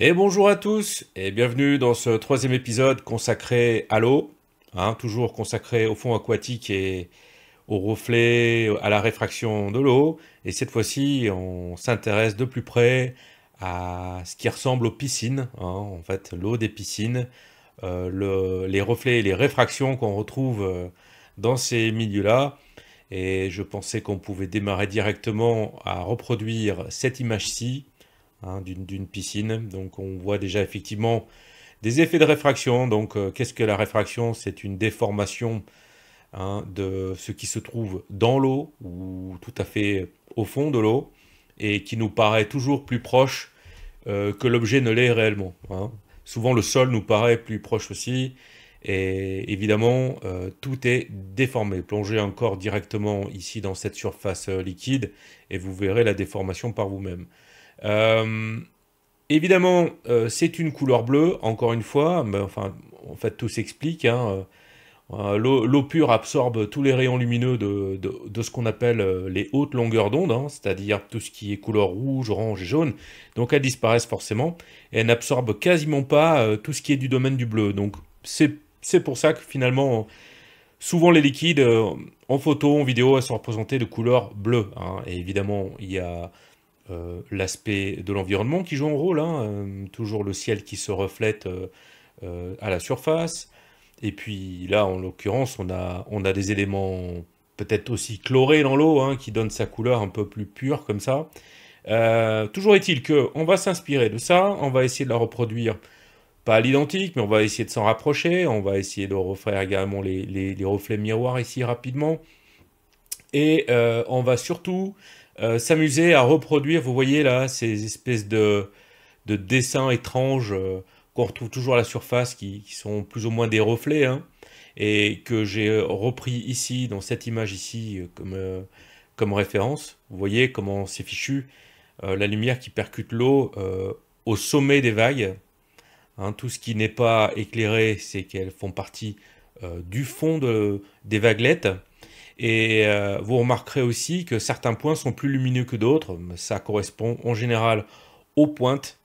Et bonjour à tous et bienvenue dans ce troisième épisode consacré à l'eau, toujours consacré au fond aquatique et au reflet, à la réfraction de l'eau. Et cette fois-ci, on s'intéresse de plus près à ce qui ressemble aux piscines, en fait l'eau des piscines, les reflets et les réfractions qu'on retrouve dans ces milieux-là. Et je pensais qu'on pouvait démarrer directement à reproduire cette image-ci d'une piscine. Donc on voit déjà effectivement des effets de réfraction. Donc qu'est-ce que la réfraction? C'est une déformation de ce qui se trouve dans l'eau ou tout à fait au fond de l'eau et qui nous paraît toujours plus proche que l'objet ne l'est réellement. Souvent le sol nous paraît plus proche aussi. Et évidemment, tout est déformé. Plongez encore directement ici dans cette surface liquide et vous verrez la déformation par vous-même. Euh, Évidemment, c'est une couleur bleue, encore une fois, mais enfin, en fait, tout s'explique. L'eau pure absorbe tous les rayons lumineux de ce qu'on appelle les hautes longueurs d'onde, c'est-à-dire tout ce qui est couleur rouge, orange et jaune. Donc elles disparaissent forcément, et elles n'absorbent quasiment pas tout ce qui est du domaine du bleu. Donc c'est pour ça que finalement, souvent les liquides, en photo, en vidéo, elles sont représentées de couleur bleue. Et évidemment, il y a l'aspect de l'environnement qui joue un rôle, toujours le ciel qui se reflète à la surface. Et puis là, en l'occurrence, on a des éléments peut-être aussi chlorés dans l'eau, qui donnent sa couleur un peu plus pure comme ça. Toujours est-il que on va s'inspirer de ça, on va essayer de la reproduire, pas à l'identique, mais on va essayer de s'en rapprocher, on va essayer de refaire également les reflets miroirs ici rapidement. Et on va surtout s'amuser à reproduire, vous voyez là, ces espèces de dessins étranges qu'on retrouve toujours à la surface, qui sont plus ou moins des reflets, et que j'ai repris ici, dans cette image ici, comme référence. Vous voyez comment c'est fichu, la lumière qui percute l'eau au sommet des vagues. Tout ce qui n'est pas éclairé, c'est qu'elles font partie du fond des vaguelettes. Et vous remarquerez aussi que certains points sont plus lumineux que d'autres. Ça correspond en général aux pointes.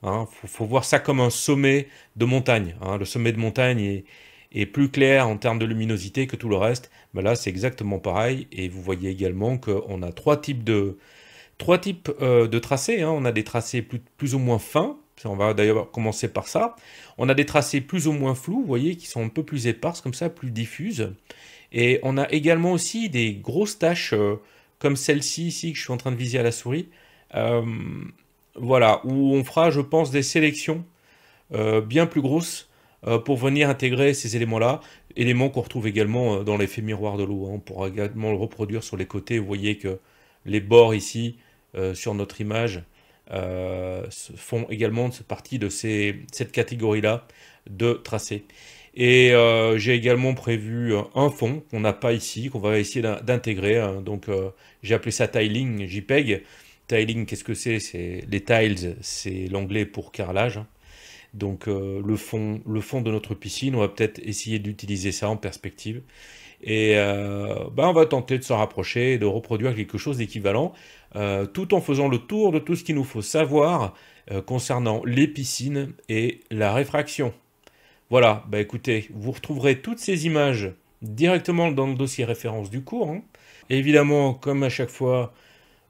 Faut voir ça comme un sommet de montagne. Le sommet de montagne est plus clair en termes de luminosité que tout le reste. Mais là, c'est exactement pareil. Et vous voyez également qu'on a trois types de tracés. On a des tracés plus ou moins fins. On va d'ailleurs commencer par ça. On a des tracés plus ou moins flous, vous voyez, qui sont un peu plus éparses, comme ça, plus diffuses. Et on a également aussi des grosses taches, comme celle-ci ici, que je suis en train de viser à la souris. Euh, voilà, où on fera, je pense, des sélections bien plus grosses pour venir intégrer ces éléments-là. Éléments qu'on retrouve également dans l'effet miroir de l'eau. On pourra également le reproduire sur les côtés. Vous voyez que les bords ici, sur notre image, font également partie de cette catégorie-là de tracés. Et j'ai également prévu un fond qu'on n'a pas ici, qu'on va essayer d'intégrer. Donc j'ai appelé ça tiling JPEG. Tiling, qu'est-ce que c'est? C'est les tiles, c'est l'anglais pour carrelage. Donc le fond de notre piscine, on va peut-être essayer d'utiliser ça en perspective. Et on va tenter de s'en rapprocher et de reproduire quelque chose d'équivalent, tout en faisant le tour de tout ce qu'il nous faut savoir concernant les piscines et la réfraction. Voilà, écoutez, vous retrouverez toutes ces images directement dans le dossier référence du cours. Et évidemment, comme à chaque fois,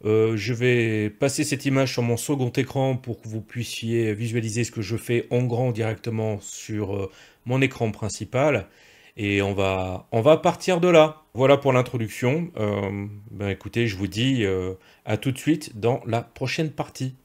je vais passer cette image sur mon second écran pour que vous puissiez visualiser ce que je fais en grand directement sur mon écran principal. Et on va partir de là. Voilà pour l'introduction. Écoutez, je vous dis à tout de suite dans la prochaine partie.